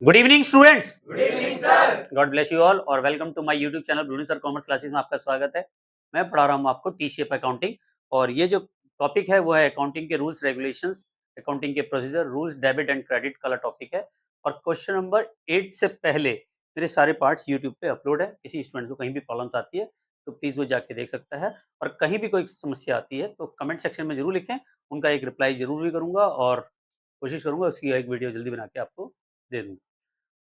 Good evening students. Good evening sir. God bless you all और welcome to my YouTube channel ब्लूनी sir commerce classes में आपका स्वागत है। मैं पढ़ा रहा हूँ आपको टी शेप अकाउंटिंग और ये जो टॉपिक है वो है अकाउंटिंग के रूल्स रेगुलेशंस, अकाउंटिंग के procedure, rules debit and credit का टॉपिक है। और क्वेश्चन नंबर 8 से पहले मेरे सारे पार्ट्स यूट्यूब पे अपलोड है। किसी स्टूडेंट को कहीं भी प्रॉब्लम्स आती है तो प्लीज़ वो जाके देख सकता है, और कहीं भी कोई समस्या आती है तो कमेंट सेक्शन में जरूर लिखें, उनका एक रिप्लाई जरूर भी करूँगा और कोशिश करूँगा उसकी एक वीडियो जल्दी बना के आपको दे दूँ।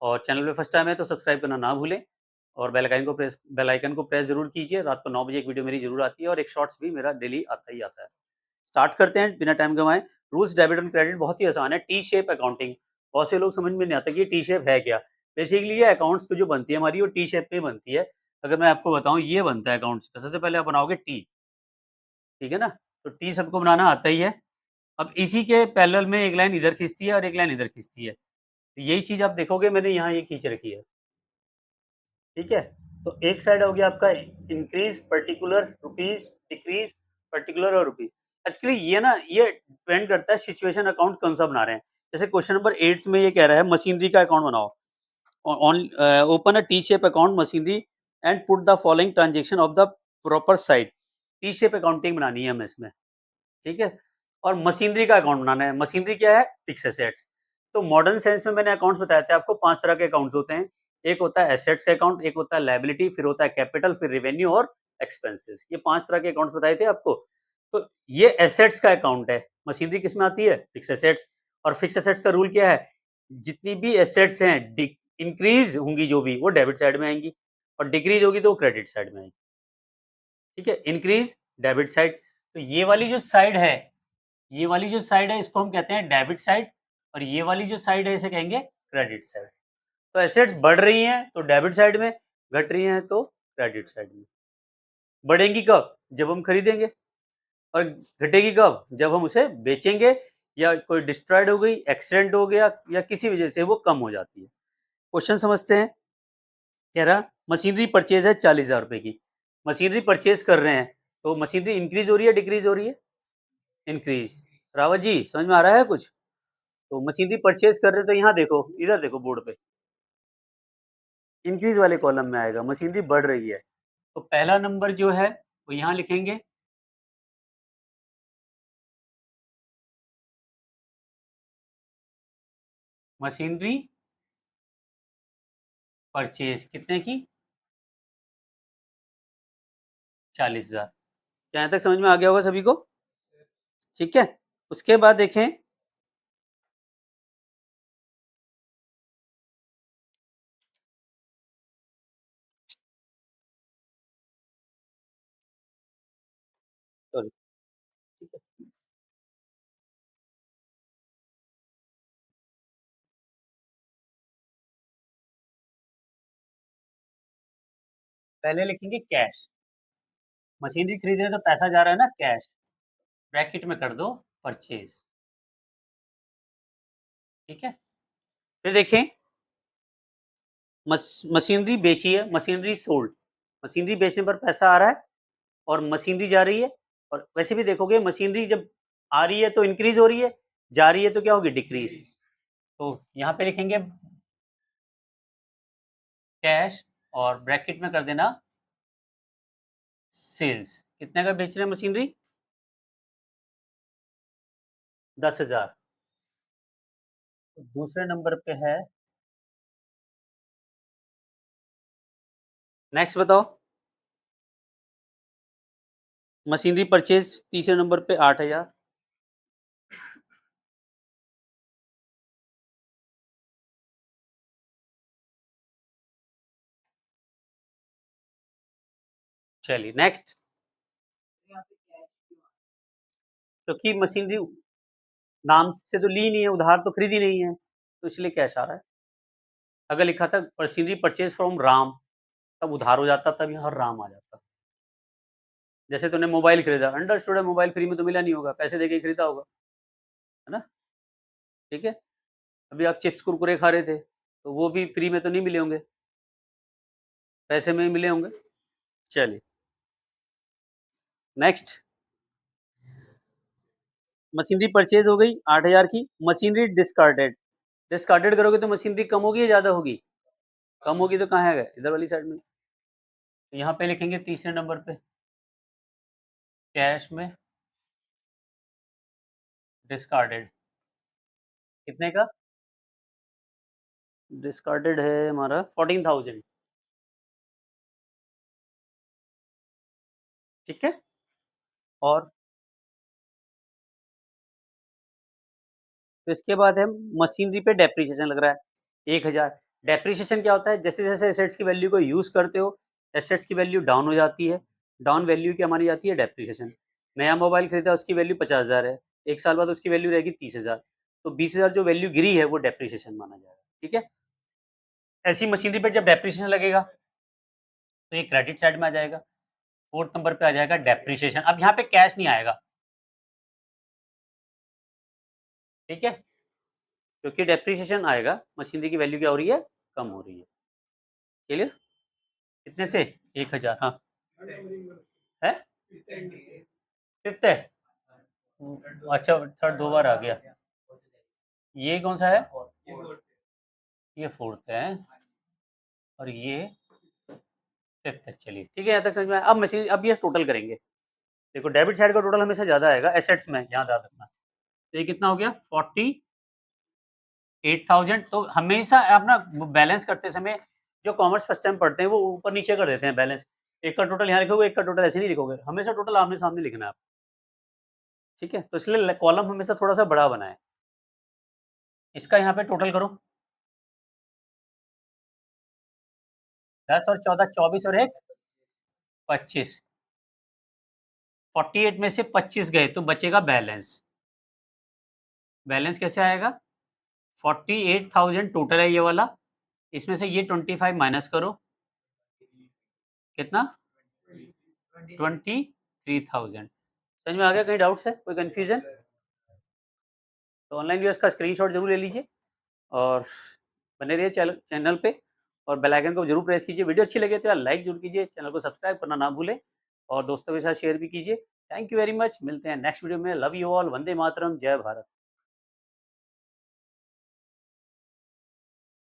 और चैनल पे फर्स्ट टाइम है तो सब्सक्राइब करना ना भूलें और बेल आइकन को प्रेस जरूर कीजिए। रात को 9 बजे एक वीडियो मेरी जरूर आती है और एक शॉर्ट्स भी मेरा डेली आता ही आता है। स्टार्ट करते हैं बिना टाइम गंवाए। रूल्स डेबिट एंड क्रेडिट बहुत ही आसान है। टी शेप अकाउंटिंग, बहुत से लोग समझ में नहीं आता कि ये टी शेप है क्या। बेसिकली ये अकाउंट्स की जो बनती है हमारी वो टी शेप पे बनती है। अगर मैं आपको बताऊं ये बनता है अकाउंट्स का, सबसे पहले आप बनाओगे टी, ठीक है ना। तो टी सबको बनाना आता ही है। अब इसी के पैरेलल में एक लाइन इधर खींचती है और एक लाइन इधर खींचती है, तो यही चीज आप देखोगे मैंने यहाँ ये खींच रखी है, ठीक है। तो एक साइड हो गया आपका increase particular rupees, decrease particular और रुपीज। एक्चुअली ये ना ये डिपेंड करता है सिचुएशन अकाउंट कौन सा बना रहे हैं। जैसे क्वेश्चन नंबर 8 में ये कह रहा है मशीनरी का अकाउंट बनाओ, open a T shape account machinery and put the following transaction of the proper side. T shape accounting बनानी है हमें इसमें, ठीक है। और मशीनरी का अकाउंट बनाना है। मशीनरी क्या है? Fix assets. तो मॉडर्न सेंस में मैंने अकाउंट्स बताए थे आपको, 5 तरह के अकाउंट्स होते हैं। एक होता है एसेट्स का अकाउंट, एक होता है लायबिलिटी, फिर होता है कैपिटल, फिर रेवेन्यू और एक्सपेंसेस। ये 5 तरह के अकाउंट्स बताए थे आपको। तो ये एसेट्स का अकाउंट है। मशीनरी किसमें आती है? Fix assets. और फिक्स एसेट्स का रूल क्या है? जितनी भी एसेट्स हैं इंक्रीज होंगी जो भी, वो डेबिट साइड में आएंगी, और डिक्रीज होगी तो वो क्रेडिट साइड में आएंगी, ठीक है। Increase debit side. तो ये वाली जो साइड है, ये वाली जो साइड है इसको हम कहते हैं डेबिट साइड, और ये वाली जो साइड है इसे कहेंगे क्रेडिट साइड। तो एसेट्स बढ़ रही हैं तो डेबिट साइड में, घट रही हैं तो क्रेडिट साइड में। बढ़ेंगी कब? जब हम खरीदेंगे। और घटेगी कब? जब हम उसे बेचेंगे, या कोई डिस्ट्रॉयड हो गई, एक्सीडेंट हो गया, या किसी वजह से वो कम हो जाती है। क्वेश्चन समझते हैं। कह रहा मशीनरी परचेज है 40,000 रुपए की। मशीनरी परचेज कर रहे हैं तो मशीनरी इंक्रीज हो रही है डिक्रीज हो रही है? इंक्रीज। रावत जी समझ में आ रहा है कुछ? तो मशीनरी परचेज कर रहे हो तो यहाँ देखो, इधर देखो बोर्ड पे, इंक्रीज वाले कॉलम में आएगा, मशीनरी बढ़ रही है। तो पहला नंबर जो है वो यहाँ लिखेंगे, मशीनरी परचेज कितने की? 40,000। क्या यहाँ तक समझ में आ गया होगा सभी को? ठीक है। उसके बाद देखें, सॉरी, ठीक है। पहले लिखेंगे कैश। मशीनरी खरीद रहे हैं तो पैसा जा रहा है ना कैश, ब्रैकेट में कर दो परचेज, ठीक है। फिर देखें, मशीनरी बेची है, मशीनरी सोल्ड। मशीनरी बेचने पर पैसा आ रहा है और मशीनरी जा रही है। और वैसे भी देखोगे मशीनरी जब आ रही है तो इंक्रीज हो रही है, जा रही है तो क्या होगी? डिक्रीज। तो यहाँ पे लिखेंगे कैश और ब्रैकेट में कर देना सेल्स। कितने का बेच रहे हैं मशीनरी? 10,000। तो दूसरे नंबर पे है, नेक्स्ट बताओ। मशीनरी परचेज तीसरे नंबर पे 8,000। चलिए नेक्स्ट। क्योंकि मशीनरी नाम से तो ली नहीं है, उधार तो खरीदी नहीं है, तो इसलिए कैश आ रहा है। अगर लिखा था मशीनरी परचेज फ्रॉम राम, तब उधार हो जाता, तब यहाँ राम आ जाता। जैसे तूने मोबाइल खरीदा, अंडरस्टूड है मोबाइल फ्री में तो मिला नहीं होगा, पैसे देके ही खरीदा होगा, है ना, ठीक है। अभी आप चिप्स कुरकुरे खा रहे थे तो वो भी फ्री में तो नहीं मिले होंगे, पैसे में ही मिले होंगे। चलिए नेक्स्ट। मशीनरी परचेज हो गई 8,000 की, मशीनरी डिस्कार्डेड। डिस्कार्डेड करोगे तो मशीनरी कम होगी या ज़्यादा होगी? कम होगी तो कहाँ है? इधर वाली साइड में। तो यहाँ पे लिखेंगे तीसरे नंबर पे, कैश में डिस्कार्डेड कितने का? डिस्कार्डेड है हमारा 14,000। ठीक है? और तो इसके बाद है मशीनरी पे डेप्रिसिएशन लग रहा है 1000। डेप्रिसिएशन क्या होता है? जैसे-जैसे एसेट्स की वैल्यू को यूज़ करते हो, एसेट्स की वैल्यू डाउन हो जाती है। डाउन वैल्यू क्या मानी जाती है? डेप्रिसिएशन। नया मोबाइल खरीदा उसकी वैल्यू 50,000 है, 1 साल बाद उसकी वैल्यू रहेगी 30,000। तो 20,000 जो वैल्यू गिरी है वो डेप्रिसिएशन माना जाएगा। ठीक है? ऐसी मशीनरी पे जब डेप्रिसिएशन लगेगा तो ये क्रेडिट साइड में आ जाएगा। 4th नंबर पे आ जाएगा डेप्रिसिएशन। अब यहाँ पे कैश नहीं आएगा। ठीक है? क्योंकि डेप्रिसिएशन आएगा, मशीनरी की वैल्यू क्या हो रही है? कम हो रही है। क्लियर? कितने से? 1000। हाँ। है? 5th है? अच्छा, थर्ड 2 बार आ गया। ये कौन सा है? ये 4th है और ये 5th है। चलिए, ठीक है, यहाँ तक समझ में आया। अब ये टोटल करेंगे। देखो, डेबिट साइड का टोटल हमेशा ज़्यादा आएगा एसेट्स में, यहाँ याद रखना। तो ये कितना हो गया? 48,000। तो हमेशा आप ना बैलेंस करते समय जो कॉमर्स फर्स्ट टाइम पढ़ते हैं वो ऊपर-नीचे कर देते हैं बैलेंस। एक का टोटल यहाँ लिखोगे, एक का टोटल ऐसे नहीं लिखोगे। हमेशा टोटल आमने-सामने लिखना है आपको। ठीक है? तो इसलिए कॉलम हमेशा थोड़ा-सा बड़ा बनाएँ। इसका यहाँ पे टोटल करो। 10 और 14 24 और 1 25। 48 में से 25 गए तो बचेगा बैलेंस। बैलेंस कैसे आएगा? 48,000 टोटल है ये वाला। इसमें से ये 25 माइनस करो। कितना? 23,000। समझ में आ गया? कहीं डाउट्स है? कोई कन्फ्यूज़न? तो ऑनलाइन व्यूअर्स का स्क्रीनशॉट ज़रूर ले लीजिए और बने रहिए चैनल पे और बेल आइकन को ज़रूर प्रेस कीजिए। वीडियो अच्छी लगे तो यार लाइक ज़रूर कीजिए, चैनल को सब्सक्राइब करना ना भूलें और दोस्तों के साथ शेयर भी कीजिए। Thank you very much. मिलते हैं नेक्स्ट वीडियो में। Love you all. Vande Mataram. जय भारत।